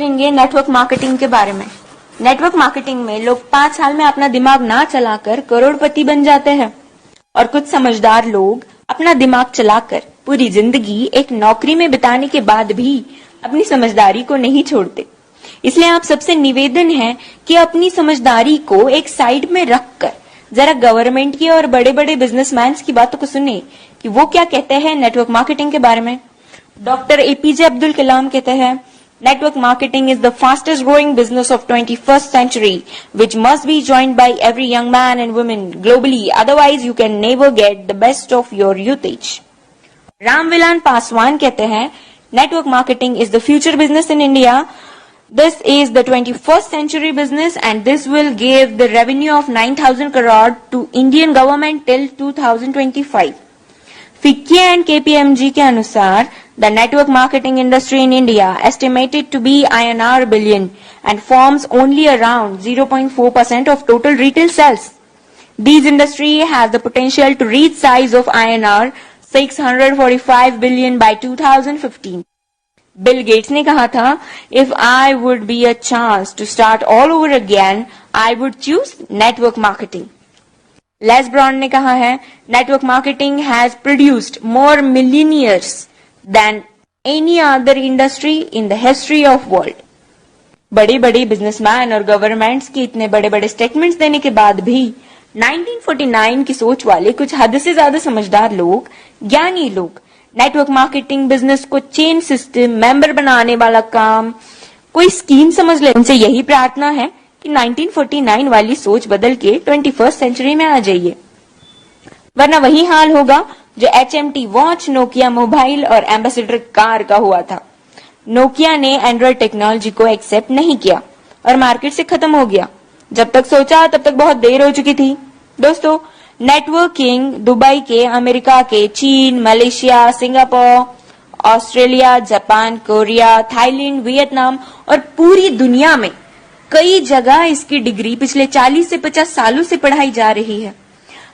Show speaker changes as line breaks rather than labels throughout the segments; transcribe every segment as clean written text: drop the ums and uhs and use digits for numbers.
करेंगे network marketing के बारे में। नेटवर्क मार्केटिंग में लोग 5 साल में अपना दिमाग ना चलाकर करोड़पति बन जाते हैं और कुछ समझदार लोग अपना दिमाग चलाकर पूरी जिंदगी एक नौकरी में बिताने के बाद भी अपनी समझदारी को नहीं छोड़ते। इसलिए आप सबसे निवेदन है कि अपनी समझदारी को एक साइड में रखकर जरा गवर्नमेंट की और बड़े बड़े बिजनेसमैन की बातों को सुने कि वो क्या कहते हैं नेटवर्क मार्केटिंग के बारे में। डॉक्टर एपीजे अब्दुल कलाम कहते हैं, network marketing is the fastest growing business of 21st century, which must be joined by every young man and woman globally. Otherwise, you can never get the best of your usage. Ramvilas Paswan कहते हैं, network marketing is the future business in India. This is the 21st century business and this will give the revenue of 9,000 crore to Indian government till 2025. FICCI and KPMG के अनुसार the network marketing industry in India estimated to be INR billion and forms only around 0.4% of total retail sales. This industry has the potential to reach size of INR 645 billion by 2015. Bill Gates ने कहा था, if I would be a chance to start all over again, I would choose network marketing. Les Brown ने कहा है, network marketing has produced more millionaires than any other industry in the history of world. बड़े बड़े businessman और governments के इतने बड़े बड़े स्टेटमेंट्स देने के बाद भी 1949 की सोच वाले कुछ हद से ज्यादा समझदार लोग, ज्ञानी लोग नेटवर्क मार्केटिंग बिजनेस को चेन सिस्टम मेंबर बनाने वाला काम कोई स्कीम समझ ले। उनसे यही प्रार्थना है कि 1949 वाली सोच बदल के 21st सेंचुरी में आ जाइए, वरना वही हाल होगा जो HMT वॉच, नोकिया मोबाइल और एम्बेसडर कार का हुआ था। नोकिया ने एंड्रॉइड टेक्नोलॉजी को एक्सेप्ट नहीं किया और मार्केट से खत्म हो गया। जब तक सोचा तब तक बहुत देर हो चुकी थी। दोस्तों, नेटवर्किंग दुबई के, अमेरिका के, चीन, Malaysia, Singapore, Australia, Japan, Korea, Thailand, Vietnam और पूरी दुनिया में कई जगह इसकी डिग्री पिछले 40 से 50 सालों से पढ़ाई जा रही है।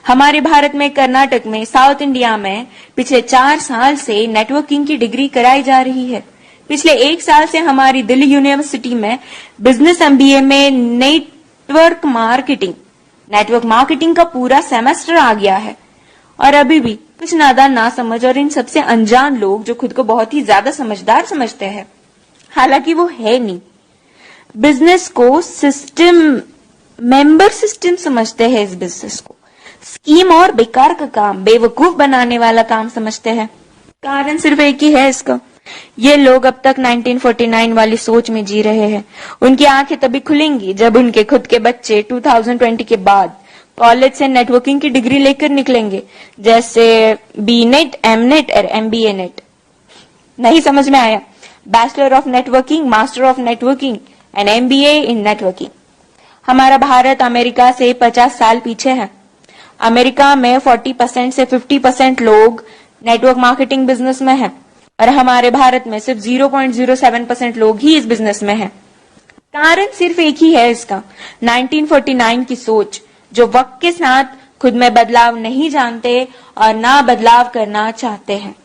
हमारे भारत में, कर्नाटक में, साउथ इंडिया में पिछले 4 साल से नेटवर्किंग की डिग्री कराई जा रही है। पिछले 1 साल से हमारी दिल्ली यूनिवर्सिटी में बिजनेस MBA में नेटवर्क मार्केटिंग का पूरा सेमेस्टर आ गया है। और अभी भी कुछ नादान, ना समझ और इन सबसे अनजान लोग जो खुद को बहुत ही ज्यादा समझदार समझते हैं, हालांकि वो है नहीं, बिजनेस को सिस्टम, मेंबर सिस्टम समझते हैं। इस बिजनेस को स्कीम और बेकार का काम, बेवकूफ बनाने वाला काम समझते हैं। कारण सिर्फ एक ही है इसका, ये लोग अब तक 1949 वाली सोच में जी रहे हैं। उनकी आंखें तभी खुलेंगी जब उनके खुद के बच्चे 2020 के बाद कॉलेज से नेटवर्किंग की डिग्री लेकर निकलेंगे, जैसे BNet, MNet और MBA नेट। नहीं समझ में आया? Bachelor of networking, master of networking and MBA in networking. हमारा भारत अमेरिका से 50 साल पीछे है। अमेरिका में 40% से 50% लोग नेटवर्क मार्केटिंग बिजनेस में हैं और हमारे भारत में सिर्फ 0.07% लोग ही इस बिजनेस में हैं। कारण सिर्फ एक ही है इसका, 1949 की सोच, जो वक्त के साथ खुद में बदलाव नहीं जानते और ना बदलाव करना चाहते हैं।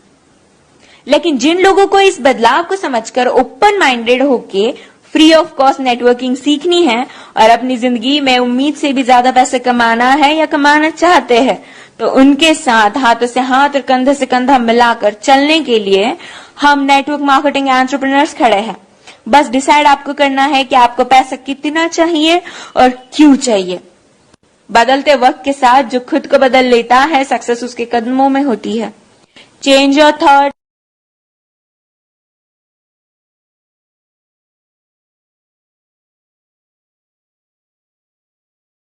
लेकिन जिन लोगों को इस बदलाव को समझकर ओपन माइंडेड होके फ्री ऑफ कॉस्ट नेटवर्किंग सीखनी है और अपनी जिंदगी में उम्मीद से भी ज्यादा पैसे कमाना है या कमाना चाहते हैं, तो उनके साथ हाथों से हाथ और कंधे से कंधा मिलाकर चलने के लिए हम नेटवर्क मार्केटिंग एंटरप्रेन्योर्स खड़े हैं। बस डिसाइड आपको करना है कि आपको पैसा कितना चाहिए और क्यों चाहिए। बदलते वक्त के साथ जो खुद को बदल लेता है, सक्सेस उसके कदमों में होती है। Change your thought,